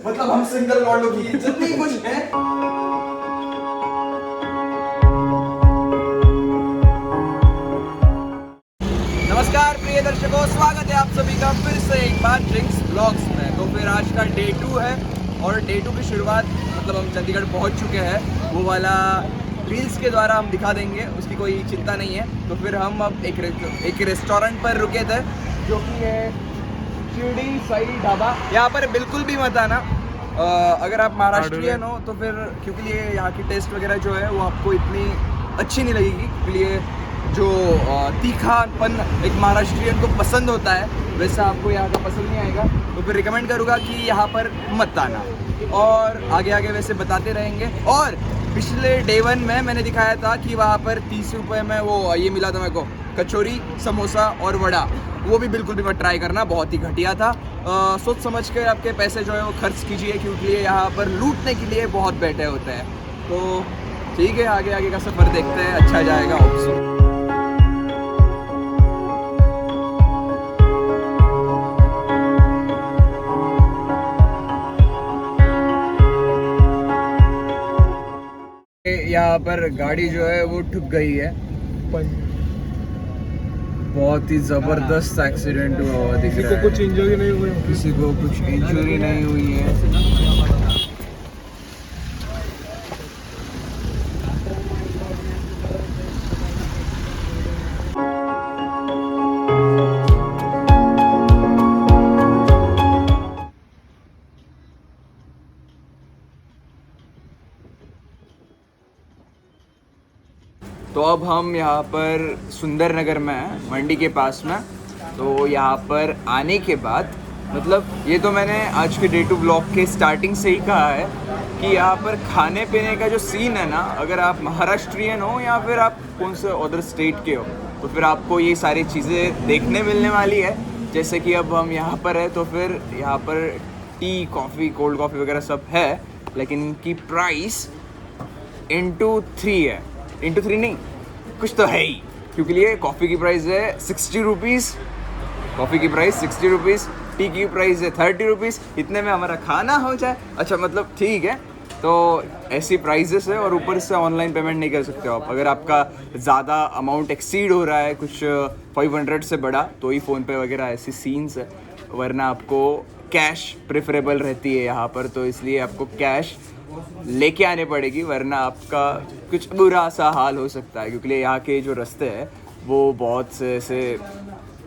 मतलब हम सिंगल वालों की इज्जत नहीं कुछ है। नमस्कार प्रिय दर्शकों, स्वागत है आप सभी का फिर से एक बार ड्रिंक्स ब्लॉग्स में। तो फिर आज का डे 2 है और डे 2 की शुरुआत मतलब हम चंडीगढ़ पहुंच चुके हैं। वो वाला रील्स के द्वारा हम दिखा देंगे, उसकी कोई चिंता नहीं है। तो फिर हम अब एक रेस्टोरेंट पर रुके थे जो कि है शिरडी साई ढाबा। यहाँ पर बिल्कुल भी मत आना अगर आप महाराष्ट्रियन हो तो फिर, क्योंकि ये यहाँ की टेस्ट वगैरह जो है वो आपको इतनी अच्छी नहीं लगेगी। क्योंकि ये जो तीखापन एक महाराष्ट्रियन को पसंद होता है वैसा आपको यहाँ का पसंद नहीं आएगा। तो फिर रिकमेंड करूँगा कि यहाँ पर मत आना। और आगे आगे वैसे बताते रहेंगे। और पिछले डे 1 में मैंने दिखाया था कि वहाँ पर 30 रुपये में वो ये मिला था मेरे को, कचौरी, समोसा और वड़ा। वो भी बिल्कुल भी मत ट्राई करना, बहुत ही घटिया था। सोच समझ कर आपके पैसे जो है वो खर्च कीजिए, क्योंकि यहाँ पर लूटने के लिए बहुत बैठे होते हैं। तो ठीक है, आगे आगे का सफ़र देखते हैं, अच्छा जाएगा ऑप्शन। यहाँ पर गाड़ी जो है वो ठुक गई है। बहुत ही जबरदस्त एक्सीडेंट हुआ हुआ दिख रहा है। कुछ इंजरी नहीं हुई, किसी को कुछ इंजरी नहीं हुई है। तो अब हम यहाँ पर सुंदर नगर में हैं, मंडी के पास में। तो यहाँ पर आने के बाद मतलब ये तो मैंने आज के डे 2 ब्लॉग के स्टार्टिंग से ही कहा है कि यहाँ पर खाने पीने का जो सीन है ना, अगर आप महाराष्ट्रियन हो या फिर आप कौन से अदर स्टेट के हो तो फिर आपको ये सारी चीज़ें देखने मिलने वाली है। जैसे कि अब हम यहाँ पर है तो फिर यहाँ पर टी, कॉफ़ी, कोल्ड कॉफ़ी वगैरह सब है, लेकिन इनकी प्राइस इंटू 3 है। इंटू 3 नहीं, कुछ तो है ही, क्योंकि ये कॉफ़ी की प्राइस है 60 रुपीज़, कॉफ़ी की प्राइस 60 रुपीज़, टी की प्राइस है 30 रुपीज़। इतने में हमारा खाना हो जाए। अच्छा, मतलब ठीक है। तो ऐसी प्राइजेस है और ऊपर से ऑनलाइन पेमेंट नहीं कर सकते हो आप। अगर आपका ज़्यादा अमाउंट एक्सीड हो रहा है कुछ 500 से बड़ा, तो ही फ़ोनपे वगैरह ऐसी सीन्स है, वरना आपको कैश प्रेफरेबल रहती है यहाँ पर। तो इसलिए आपको कैश लेके आने पड़ेगी, वरना आपका कुछ बुरा सा हाल हो सकता है। क्योंकि यहाँ के जो रास्ते हैं वो बहुत से ऐसे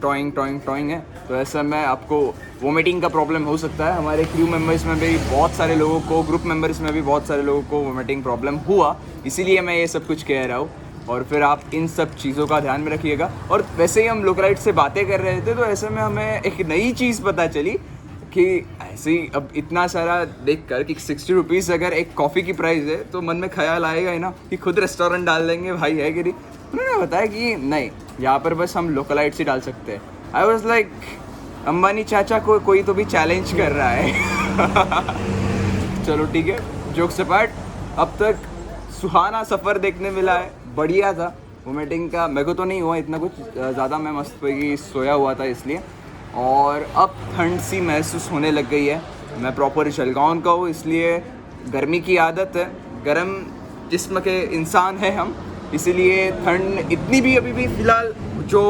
टॉइंग है, तो ऐसे में आपको वोमिटिंग का प्रॉब्लम हो सकता है। हमारे क्रू मेंबर्स में भी बहुत सारे लोगों को, ग्रुप मेंबर्स में भी बहुत सारे लोगों को वोमिटिंग प्रॉब्लम हुआ, इसीलिए मैं ये सब कुछ कह रहा हूँ। और फिर आप इन सब चीज़ों का ध्यान में रखिएगा। और वैसे ही हम लोकलाइट से बातें कर रहे थे तो ऐसे में हमें एक नई चीज़ पता चली कि ऐसे ही अब इतना सारा देखकर कि 60 रुपीज़ अगर एक कॉफ़ी की प्राइस है तो मन में ख्याल आएगा ही ना कि खुद रेस्टोरेंट डाल देंगे भाई, है कि नहीं। उन्होंने बताया कि नहीं, यहाँ पर बस हम लोकलाइट से डाल सकते हैं। आई वॉज लाइक, अंबानी चाचा को कोई तो भी चैलेंज कर रहा है। चलो ठीक है, जोक्स अपार्ट, अब तक सुहाना सफ़र देखने मिला है, बढ़िया था। वोमिटिंग का मेरे को तो नहीं हुआ इतना कुछ ज़्यादा, मैं मस्त पैकी सोया हुआ था इसलिए। और अब ठंड सी महसूस होने लग गई है। मैं प्रॉपर जलगांव का हूँ, इसलिए गर्मी की आदत है, गर्म जिस्म के इंसान हैं हम, इसीलिए ठंड इतनी भी अभी भी फ़िलहाल जो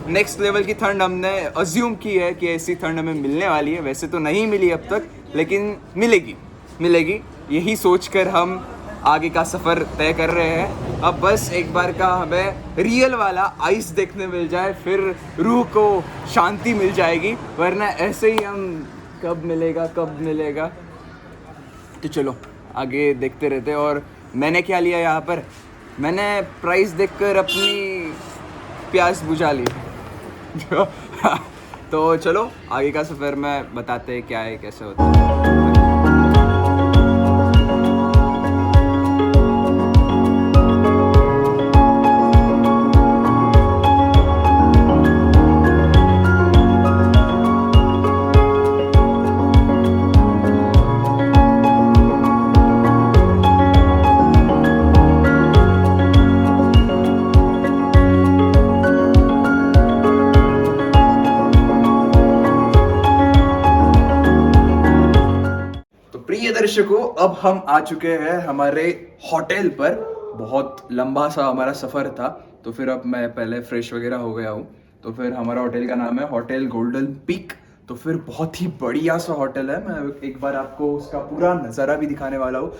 नेक्स्ट लेवल की ठंड हमने अज्यूम की है कि ऐसी ठंड हमें मिलने वाली है, वैसे तो नहीं मिली अब तक, लेकिन मिलेगी यही सोचकर हम आगे का सफ़र तय कर रहे हैं। अब बस एक बार का हमें रियल वाला आइस देखने मिल जाए, फिर रूह को शांति मिल जाएगी, वरना ऐसे ही हम कब मिलेगा। तो चलो आगे देखते रहते। और मैंने क्या लिया यहाँ पर, मैंने प्राइस देखकर अपनी प्यास बुझा ली। तो चलो आगे का सफ़र में बताते हैं क्या है, कैसे होता है। प्रिय दर्शकों, अब हम आ चुके हैं हमारे होटल पर। बहुत लंबा सा हमारा सफ़र था, तो फिर अब मैं पहले फ्रेश वगैरह हो गया हूँ। तो फिर हमारा होटल का नाम है होटल गोल्डन पीक। तो फिर बहुत ही बढ़िया सा होटल है। मैं एक बार आपको उसका पूरा नज़ारा भी दिखाने वाला हूँ।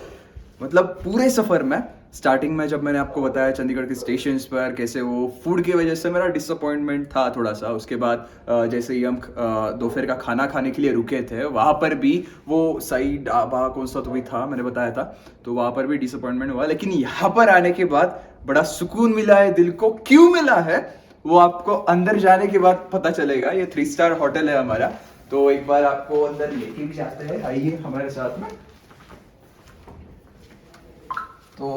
मतलब पूरे सफ़र में स्टार्टिंग में जब मैंने आपको बताया चंडीगढ़ के स्टेशंस पर कैसे वो फूड की वजह से मेरा डिसअपॉइंटमेंट था थोड़ा सा। उसके बाद जैसे ही हम दोपहर का खाना खाने के लिए रुके थे, वहाँ पर भी वो सही ढाबा कौन सा तो भी था, मैंने बताया था, तो वहाँ पर भी डिसअपॉइंटमेंट हुआ। लेकिन यहाँ पर आने के बाद बड़ा सुकून मिला है दिल को। क्यों मिला है वो आपको अंदर जाने के बाद पता चलेगा। ये 3 स्टार होटल है हमारा। तो एक बार आपको अंदर लेके भी जाते हैं, आइए हमारे साथ में। तो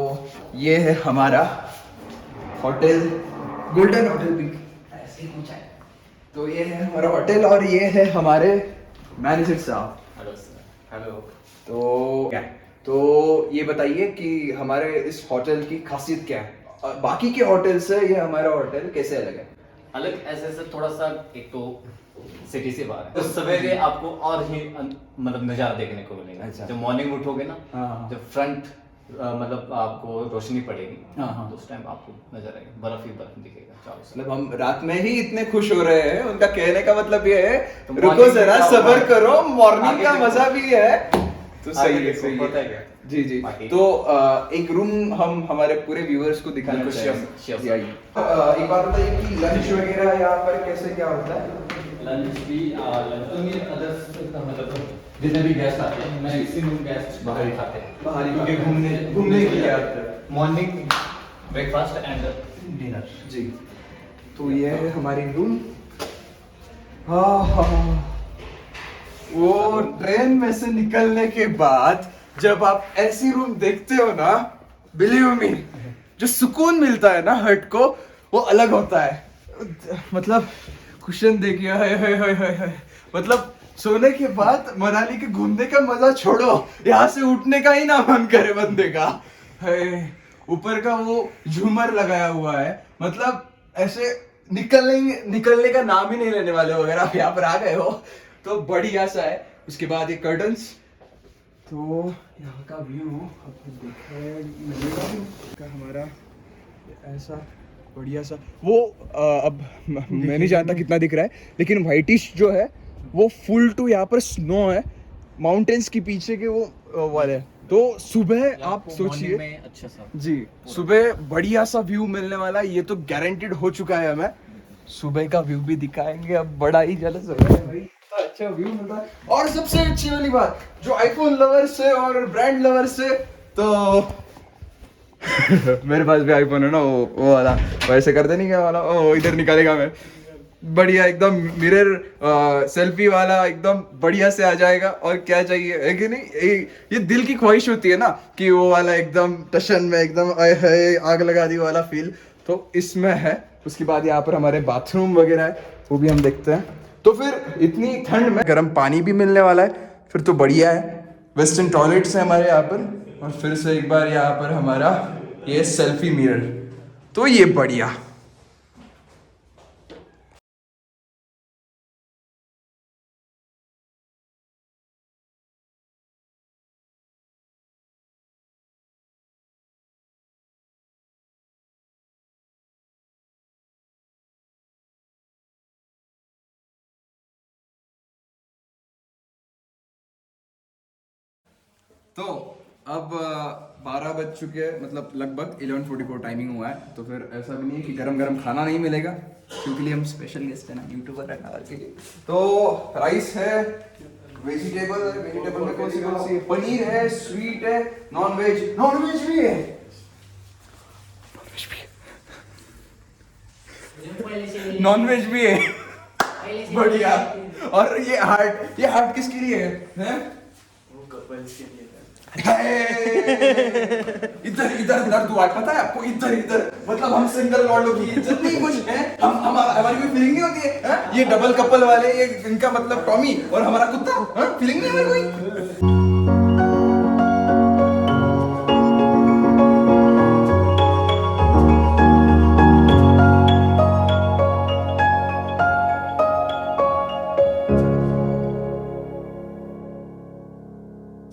ये है हमारा होटल गोल्डन होटल पीक, ऐसे ही कुछ है। तो ये है हमारा होटल और ये है हमारे मैनेजर साहब। Hello sir. हेलो। तो क्या है? तो ये बताइए कि हमारे इस होटल की खासियत क्या है? बाकी के होटल से ये हमारा होटल कैसे अलग है? अलग ऐसे सर थोड़ा सा, एक तो सिटी से बाहर है, तो सवेरे आपको और ही मतलब नज़ारा देखने को मिलेगा। अच्छा। जब मॉर्निंग उठोगे ना, हाँ। जब फ्रंट मतलब आपको रोशनी पड़ेगी, हाँ। तो उस टाइम आपको नजर आएगा, बर्फ ही बर्फ दिखेगा चारों से। मतलब हम रात में ही इतने खुश हो रहे हैं। उनका कहने का मतलब ये है तो रुको morning जरा, में सब्र क्या करो, मॉर्निंग आगे का देखो। मजा भी है। तो आगे सही है, देखो, सही पता है है। क्या? जी जी। बाकी- तो एक रूम हम हमारे पूरे व्यूअर्स को दिखाना बिल्कुल, चाहेंगे। sure, जी, आइए। एक बात बताइए कि लंच वगैरह यहाँ पर कैसे क्या होता है? लंच भी अदर्स मतलब जितने भी गेस्ट आते हैं, मैक्सिमम गेस्ट बाहर ही खाते हैं, बाहर ही क्योंकि खाते हैं। घूमने के लिए आते हैं। Morning breakfast and dinner. जी। तो ये है हमारी रूम। हाँ, वो ट्रेन में से निकलने के बाद जब आप ऐसी रूम देखते हो ना, बिलीव मी, जो सुकून मिलता है ना हर्ट को, वो अलग होता है। मतलब कुशन देखिए, हाय हाय हाय हाय हाय। मतलब सोने के बाद मनाली के घूमने का मजा छोड़ो, यहाँ से उठने का ही ना मन करे बंदे का। हाय, ऊपर का वो झूमर लगाया हुआ है, मतलब ऐसे निकलने का नाम ही नहीं लेने वाले हो अगर आप यहाँ पर आ गए हो। तो बढ़िया सा है। उसके बाद ये कर्टन्स, तो यहाँ का व्यू आपको देखने मिलेगा का हमारा ऐसा बढ़िया सा वो अब मैं नहीं जानता कितना दिख रहा है, लेकिन व्हाइटिश जो है वो फुल टू यहाँ पर स्नो है, माउंटेन्स के पीछे के वो वाले। तो सुबह आप सोचिए अच्छा सा जी, सुबह बढ़िया सा व्यू मिलने वाला है। ये तो गारंटेड हो चुका है। हमें सुबह का व्यू भी दिखाएंगे। अब बड़ा ही जलस हो रहा है भाई, इतना अच्छा व्यू मिल रहा है। और सबसे अच्छी वाली बात, जो आईफोन लवर्स है और ब्रांड लवर्स है, तो मेरे पास भी आईफोन है ना, वो वाला वैसे करते नहीं क्या वाला, ओ इधर निकालेगा मैं, बढ़िया एकदम मिरर सेल्फी वाला एकदम बढ़िया से आ जाएगा। और क्या चाहिए है कि नहीं? ये दिल की ख्वाहिश होती है ना कि वो वाला एकदम टशन में एकदम आए है आग लगा दी वाला फील, तो इसमें है। उसके बाद यहाँ पर हमारे बाथरूम वगैरह है, वो भी हम देखते हैं। तो फिर इतनी ठंड में गर्म पानी भी मिलने वाला है, फिर तो बढ़िया है। वेस्टर्न टॉयलेट्स है हमारे यहाँ पर, और फिर से एक बार यहाँ पर हमारा ये सेल्फी मिरर, तो ये बढ़िया। तो अब 12 बज चुके हैं, मतलब लगभग 11:44 टाइमिंग हुआ है। तो फिर ऐसा भी नहीं है कि गरम गरम खाना नहीं मिलेगा, क्योंकि लिए हम स्पेशल गेस्ट हैं ना, यूट्यूबर है ना के लिए। तो राइस है, वेजिटेबल में कौन सी है? पनीर है, स्वीट है, नॉन वेज भी है। नॉन वेज भी है, बढ़िया। और ये हार्ट किसके लिए है? वो कपल्स के लिए। इधर इधर दुआ, पता है आपको? इधर मतलब हम सिंगल लॉर्डों की इज्जत नहीं कुछ है। हमारी कोई फीलिंग नहीं होती है? ये डबल कपल वाले, ये इनका मतलब टॉमी और हमारा कुत्ता, फीलिंग नहीं है हमारी कोई।